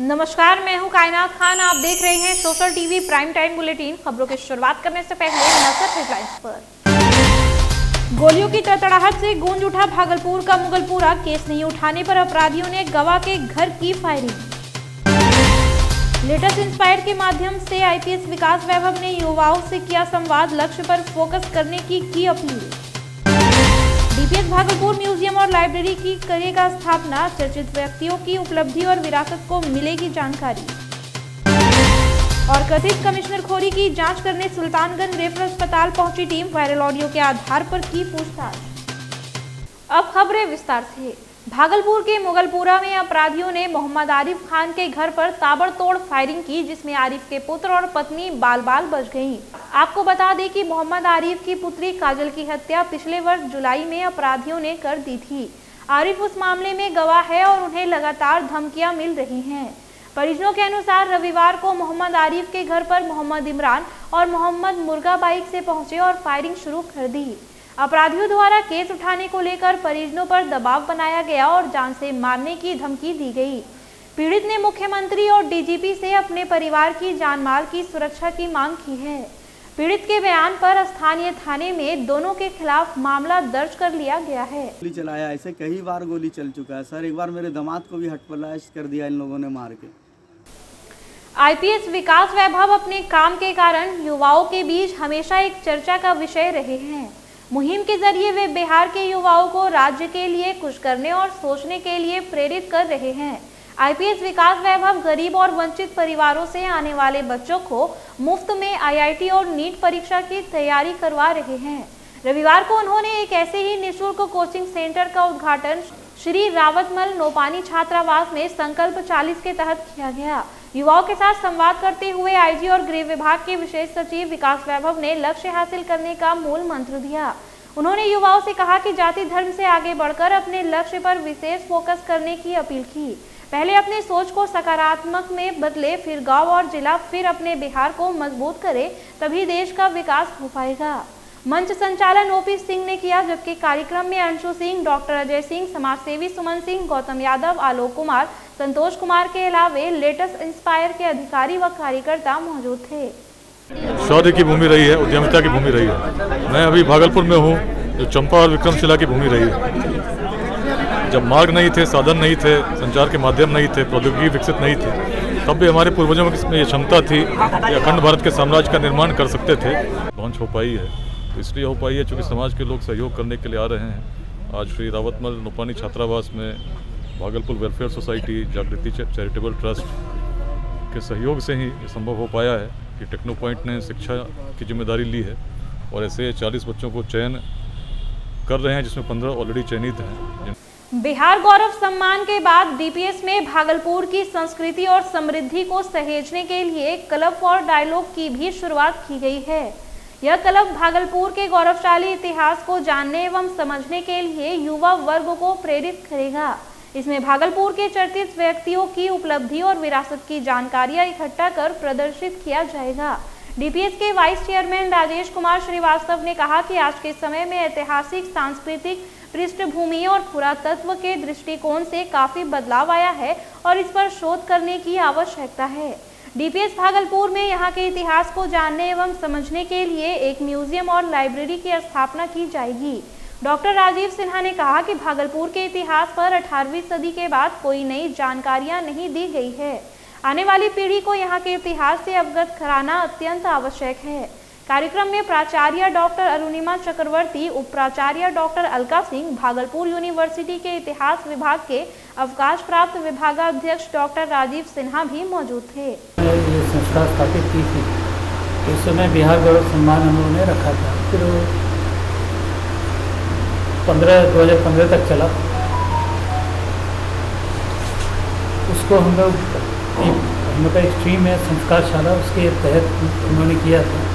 नमस्कार, मैं हूं कायनात खान। आप देख रहे हैं social TV prime time bulletin. खबरों की शुरुआत करने से पहले नजर हेडलाइंस पर। गोलियों की तड़तड़ाहट से गूंज उठा भागलपुर का मुगलपुरा। केस नहीं उठाने पर अपराधियों ने गवाह के घर की फायरिंग। लेटेस्ट इंस्पायर के माध्यम से आईपीएस विकास वैभव ने युवाओं से किया संवाद। लक्ष्य पर फोकस करने की अपील। डीपीएस भागलपुर म्यूजियम और लाइब्रेरी की करेगा स्थापना। चर्चित व्यक्तियों की उपलब्धि और विरासत को मिलेगी जानकारी। और कथित कमिश्नर खोरी की जांच करने सुल्तानगंज रेफरल अस्पताल पहुंची टीम। वायरल ऑडियो के आधार पर की पूछताछ। अब खबरें विस्तार से। भागलपुर के मुगलपुरा में अपराधियों ने मोहम्मद आरिफ खान के घर पर ताबड़तोड़ फायरिंग की, जिसमें आरिफ के पुत्र और पत्नी बाल बाल बच गईं। आपको बता दें कि मोहम्मद आरिफ की पुत्री काजल की हत्या पिछले वर्ष जुलाई में अपराधियों ने कर दी थी। आरिफ उस मामले में गवाह है और उन्हें लगातार धमकियां मिल रही हैं। परिजनों के अनुसार रविवार को मोहम्मद आरिफ के घर पर मोहम्मद इमरान और मोहम्मद मुर्गा बाइक से पहुंचे और फायरिंग शुरू कर दी। अपराधियों द्वारा केस उठाने को लेकर परिजनों पर दबाव बनाया गया और जान से मारने की धमकी दी गई। पीड़ित ने मुख्यमंत्री और डीजीपी से अपने परिवार की जानमाल की सुरक्षा की मांग की है। पीड़ित के बयान पर स्थानीय थाने में दोनों के खिलाफ मामला दर्ज कर लिया गया है। गोली चलाया, ऐसे कई बार गोली चल चुका है सर। एक बार मेरे दामाद को भी हटपलाश कर दिया इन लोगों ने मार के। आईपीएस विकास वैभव अपने काम के कारण युवाओं के बीच हमेशा एक चर्चा का विषय रहे हैं। मुहिम के जरिए वे बिहार के युवाओं को राज्य के लिए कुछ करने और सोचने के लिए प्रेरित कर रहे हैं। आईपीएस विकास वैभव गरीब और वंचित परिवारों से आने वाले बच्चों को मुफ्त में आईआईटी और नीट परीक्षा की तैयारी करवा रहे हैं। रविवार को उन्होंने एक ऐसे ही निःशुल्क कोचिंग सेंटर का उद्घाटन श्री रावतमल नोपानी छात्रावास में संकल्प 40 के तहत किया गया। युवाओं के साथ संवाद करते हुए आईजी और गृह विभाग के विशेष सचिव विकास वैभव ने लक्ष्य हासिल करने का मूल मंत्र दिया। उन्होंने युवाओं से कहा कि जाति धर्म से आगे बढ़कर अपने लक्ष्य पर विशेष फोकस करने की अपील की। पहले अपने सोच को सकारात्मक में बदले, फिर गांव और जिला, फिर अपने बिहार को मजबूत करे, तभी देश का विकास हो पाएगा। मंच संचालन ओपी सिंह ने किया, जबकि कार्यक्रम में अंशु सिंह, डॉक्टर अजय सिंह, समाजसेवी सुमन सिंह, गौतम यादव, आलोक कुमार, संतोष कुमार के अलावे लेटेस्ट इंस्पायर के अधिकारी व कार्यकर्ता मौजूद थे। शौर्य की भूमि रही है, उद्यमिता की भूमि रही है। मैं अभी भागलपुर में हूँ, जो चंपा और विक्रमशिला की भूमि रही है। जब मार्ग नहीं थे, साधन नहीं थे, संचार के माध्यम नहीं थे, प्रौद्योगिकी विकसित नहीं थी, तब भी हमारे पूर्वजों में ये क्षमता थी कि अखंड भारत के साम्राज्य का निर्माण कर सकते थे। लॉन्च हो पाई है, तो इसलिए हो पाई है क्योंकि समाज के लोग सहयोग करने के लिए आ रहे हैं। आज श्री रावतमल नोपानी छात्रावास में भागलपुर वेलफेयर सोसाइटी, जागृति चैरिटेबल ट्रस्ट के सहयोग से ही ये संभव हो पाया है कि टेक्नो पॉइंट ने शिक्षा की जिम्मेदारी ली है और ऐसे 40 बच्चों को चयन कर रहे हैं, जिसमें 15 ऑलरेडी चयनित हैं। बिहार गौरव सम्मान के बाद डीपीएस में भागलपुर की संस्कृति और समृद्धि को सहेजने के लिए क्लब फॉर डायलॉग की भी शुरुआत की गई है। यह क्लब भागलपुर के गौरवशाली इतिहास को जानने एवं समझने के लिए युवा वर्ग को प्रेरित करेगा। इसमें भागलपुर के चर्चित व्यक्तियों की उपलब्धि और विरासत की जानकारियां इकट्ठा कर प्रदर्शित किया जाएगा। डीपीएस के वाइस चेयरमैन राजेश कुमार श्रीवास्तव ने कहा कि आज के समय में ऐतिहासिक, सांस्कृतिक पृष्ठभूमि और पुरातत्व के दृष्टिकोण से काफी बदलाव आया है और इस पर शोध करने की आवश्यकता है। डीपीएस भागलपुर में यहाँ के इतिहास को जानने एवं समझने के लिए एक म्यूजियम और लाइब्रेरी की स्थापना की जाएगी। डॉक्टर राजीव सिन्हा ने कहा कि भागलपुर के इतिहास पर 18वीं सदी के बाद कोई नई जानकारियां नहीं दी गई है। आने वाली पीढ़ी को यहाँ के इतिहास से अवगत कराना अत्यंत आवश्यक है। कार्यक्रम में प्राचार्य डॉक्टर अरुणिमा चक्रवर्ती, उप प्राचार्य डॉक्टर अलका सिंह, भागलपुर यूनिवर्सिटी के इतिहास विभाग के अवकाश प्राप्त विभागाध्यक्ष डॉक्टर राजीव सिन्हा भी मौजूद थे। ये संस्था स्थापित की थी, उस समय बिहार गौरव सम्मान उन्होंने रखा था। फिर 2015 तक चला। उसको हम लोग एक स्ट्रीम है संस्कारशाला, उसके तहत उन्होंने किया था।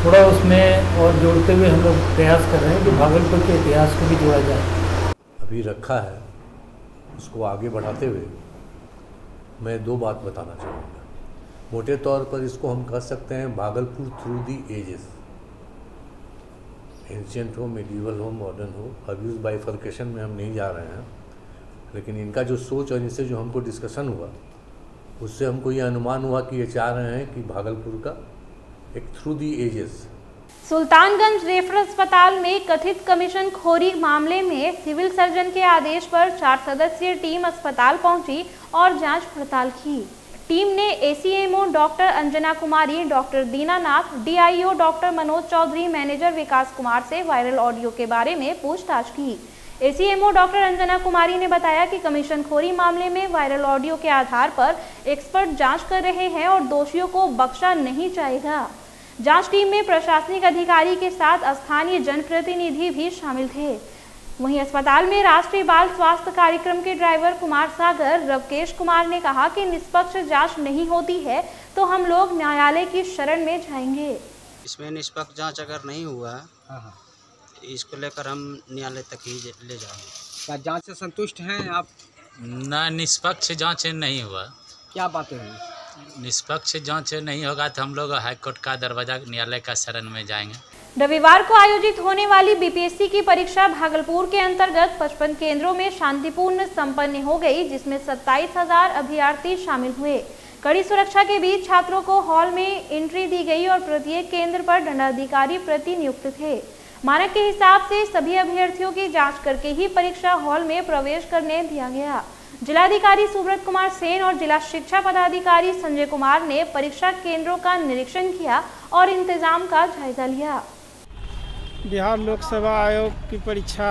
थोड़ा उसमें और जोड़ते हुए हम लोग प्रयास कर रहे हैं कि भागलपुर के इतिहास को भी जोड़ा जाए। अभी रखा है, उसको आगे बढ़ाते हुए मैं 2 बात बताना चाहूँगा। मोटे तौर पर इसको हम कह सकते हैं Bhagalpur through the ages. Ancient हो, मेडिवल हो, मॉडर्न हो, अब यूज बाइफर्केशन में हम नहीं जा रहे हैं। लेकिन इनका जो सोच और इनसे जो हमको डिस्कशन हुआ, उससे हमको ये अनुमान हुआ कि ये चाह रहे हैं कि भागलपुर का एक through the ages. Sultanganj referral अस्पताल में कथित कमीशन खोरी मामले में सिविल सर्जन के आदेश पर 4 सदस्यीय टीम अस्पताल पहुंची और जांच पड़ताल की। टीम ने ACMO doctor Anjana Kumari, doctor Dinanath, DIO doctor Manoj Chaudhary, manager Vikas Kumar से वायरल ऑडियो के बारे में पूछताछ की। एसीएमओ डॉक्टर अंजना कुमारी ने बताया कि कमीशन खोरी मामले में वायरल ऑडियो के आधार पर एक्सपर्ट जांच कर रहे हैं और दोषियों को बख्शा नहीं जाएगा। जांच टीम में प्रशासनिक अधिकारी के साथ स्थानीय जनप्रतिनिधि भी शामिल थे। वहीं अस्पताल में राष्ट्रीय बाल स्वास्थ्य कार्यक्रम के ड्राइवर कुमार सागर रवकेश कुमार ने कहा कि निष्पक्ष जांच नहीं होती है तो हम लोग न्यायालय की शरण में जाएंगे। इसमें निष्पक्ष जांच अगर नहीं हुआ इसको लेकर हम न्यायालय तक ही ले जाएंगे। क्या जांच से संतुष्ट हैं आप? ना, निष्पक्ष जांच नहीं हुआ। क्या बातें हुई? निष्पक्ष जांच नहीं होगा तो हम लोग हाईकोर्ट का दरवाजा न्यायालय का शरण में जाएंगे। रविवार को आयोजित होने वाली बीपीएससी की परीक्षा भागलपुर के अंतर्गत 55 केंद्रों में शांतिपूर्ण संपन्न हो गई, जिसमें 27,000 अभ्यर्थी शामिल हुए। कड़ी सुरक्षा के बीच छात्रों को हॉल में एंट्री दी गई और प्रत्येक केंद्र पर दंडाधिकारी प्रतिनियुक्त थे। मानक के हिसाब से सभी अभ्यर्थियों की जांच करके ही परीक्षा हॉल में प्रवेश करने दिया गया। जिलाधिकारी सुब्रत कुमार सेन और जिला शिक्षा पदाधिकारी संजय कुमार ने परीक्षा केंद्रों का निरीक्षण किया और इंतजाम का जायजा लिया। बिहार लोक सेवा आयोग की परीक्षा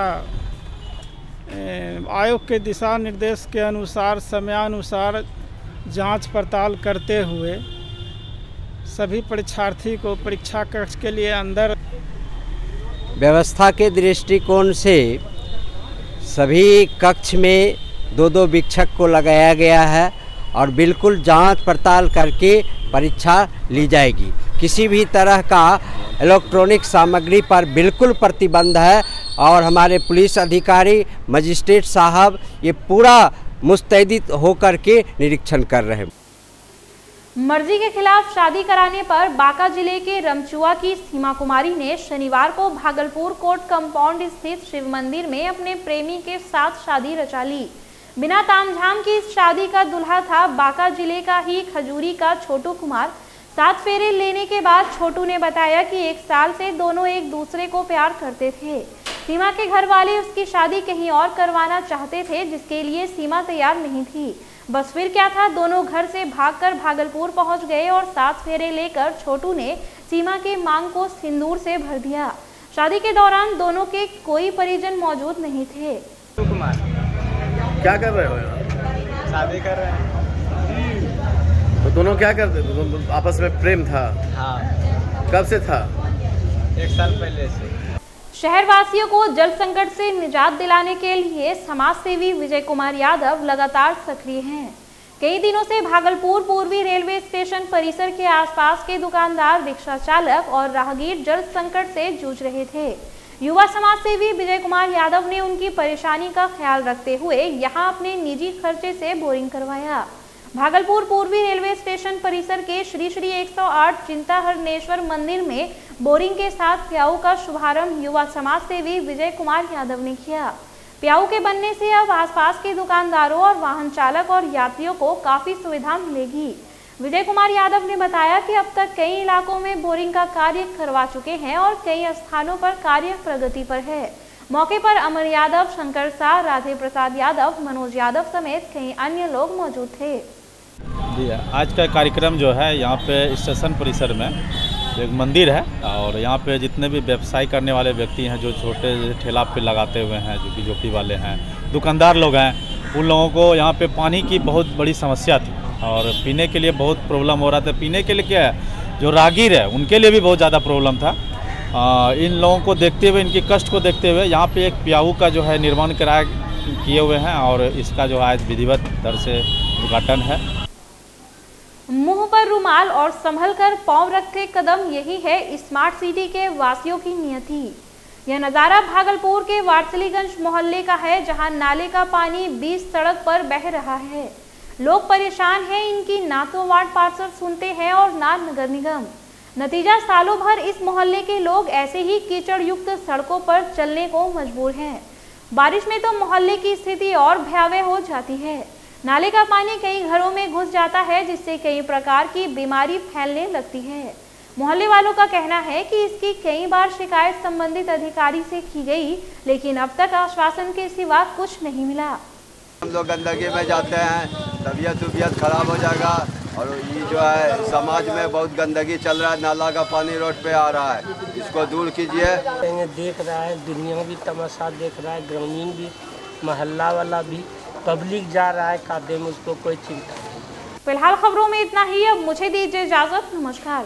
आयोग के दिशा निर्देश के अनुसार समयानुसार जांच पड़ताल करते हुए सभी परीक्षार्थी को परीक्षा कक्ष के लिए अंदर व्यवस्था के दृष्टिकोण से सभी कक्ष में 2-2 वीक्षक को लगाया गया है और बिल्कुल जांच पड़ताल करके परीक्षा ली जाएगी। किसी भी तरह का इलेक्ट्रॉनिक सामग्री पर बिल्कुल प्रतिबंध है और हमारे पुलिस अधिकारी, मजिस्ट्रेट साहब ये पूरा मुस्तैदी होकर के निरीक्षण कर रहे हैं। मर्जी के खिलाफ शादी कराने पर बांका जिले के रमचुआ की सीमा कुमारी ने शनिवार को भागलपुर कोर्ट कंपाउंड स्थित शिव मंदिर में अपने प्रेमी के साथ शादी रचा ली। बिना तामझाम की इस शादी का दूल्हा था बांका जिले का ही खजूरी का छोटू कुमार। 7 फेरे लेने के बाद छोटू ने बताया कि 1 साल से दोनों एक दूसरे को प्यार करते थे। सीमा के घर वाले उसकी शादी कहीं और करवाना चाहते थे, जिसके लिए सीमा तैयार नहीं थी। बस फिर क्या था, दोनों घर से भागकर भागलपुर पहुंच गए और 7 फेरे लेकर छोटू ने सीमा के मांग को सिंदूर से भर दिया। शादी के दौरान दोनों के कोई परिजन मौजूद नहीं थे। कुमार क्या कर रहे हो? शादी कर रहे हैं। तो दोनों क्या करते थे? दोनों आपस में प्रेम था? हाँ। कब से था? 1 साल पहले से। शहरवासियों को जल संकट से निजात दिलाने के लिए समाज सेवी विजय कुमार यादव लगातार सक्रिय हैं। कई दिनों से भागलपुर पूर्वी रेलवे स्टेशन परिसर के आसपास के दुकानदार, रिक्शा चालक और राहगीर जल संकट से जूझ रहे थे। युवा समाज सेवी विजय कुमार यादव ने उनकी परेशानी का ख्याल रखते हुए यहां अपने निजी खर्चे से बोरिंग करवाया। भागलपुर पूर्वी रेलवे स्टेशन परिसर के श्री श्री 108 चिंताहरणेश्वर मंदिर में बोरिंग के साथ प्याऊ का शुभारंभ युवा समाज सेवी विजय कुमार यादव ने किया। प्याऊ के बनने से अब आसपास के दुकानदारों और वाहन चालक और यात्रियों को काफी सुविधा मिलेगी। विजय कुमार यादव ने बताया कि अब तक कई इलाकों में बोरिंग का कार्य करवा चुके हैं और कई स्थानों पर कार्य प्रगति पर है। मौके पर अमर यादव, शंकर शाह, राधे प्रसाद यादव, मनोज यादव समेत कई अन्य लोग मौजूद थे। जी, आज का कार्यक्रम जो है यहाँ पे स्टेशन परिसर में एक मंदिर है और यहाँ पे जितने भी व्यवसाय करने वाले व्यक्ति हैं, जो छोटे ठेला पे लगाते हुए हैं, जो कि झोपड़ी वाले हैं, दुकानदार लोग हैं, उन लोगों को यहाँ पे पानी की बहुत बड़ी समस्या थी और पीने के लिए बहुत प्रॉब्लम हो रहा था। पीने के लिए क्या है, जो राहगीर है उनके लिए भी बहुत ज़्यादा प्रॉब्लम था। इन लोगों को देखते हुए, इनके कष्ट को देखते हुए यहाँ पे एक प्याऊ का जो है निर्माण कराया किए हुए हैं और इसका जो आज विधिवत दर से उद्घाटन है। मुंह पर रुमाल और संभल कर पांव रखते कदम, यही है स्मार्ट सिटी के वासियों की नियति। यह नज़ारा भागलपुर के वारसलीगंज मोहल्ले का है, जहां नाले का पानी 20 सड़क पर बह रहा है। लोग परेशान हैं, इनकी ना तो वार्ड पार्षद सुनते हैं और ना नगर निगम। नतीजा, सालों भर इस मोहल्ले के लोग ऐसे ही कीचड़ युक्त सड़कों पर चलने को मजबूर हैं। बारिश में तो मोहल्ले की स्थिति और भयावह हो जाती है। नाले का पानी कई घरों में घुस जाता है, जिससे कई प्रकार की बीमारी फैलने लगती है। मोहल्ले वालों का कहना है कि इसकी कई बार शिकायत संबंधित अधिकारी से की गई, लेकिन अब तक आश्वासन के सिवा कुछ नहीं मिला। हम लोग गंदगी में जाते हैं, तबीयत खराब हो जाएगा। और ये जो है समाज में बहुत गंदगी चल रहा है, नाला का पानी रोड पे आ रहा है, इसको दूर कीजिए। देख रहा है, दुनिया भी तमाशा देख रहा है, ग्रामीण भी, मोहल्ला वाला भी, पब्लिक जा रहा है कादे में, उसको कोई चिंता नहीं। फिलहाल खबरों में इतना ही। अब मुझे दीजिए इजाजत। नमस्कार।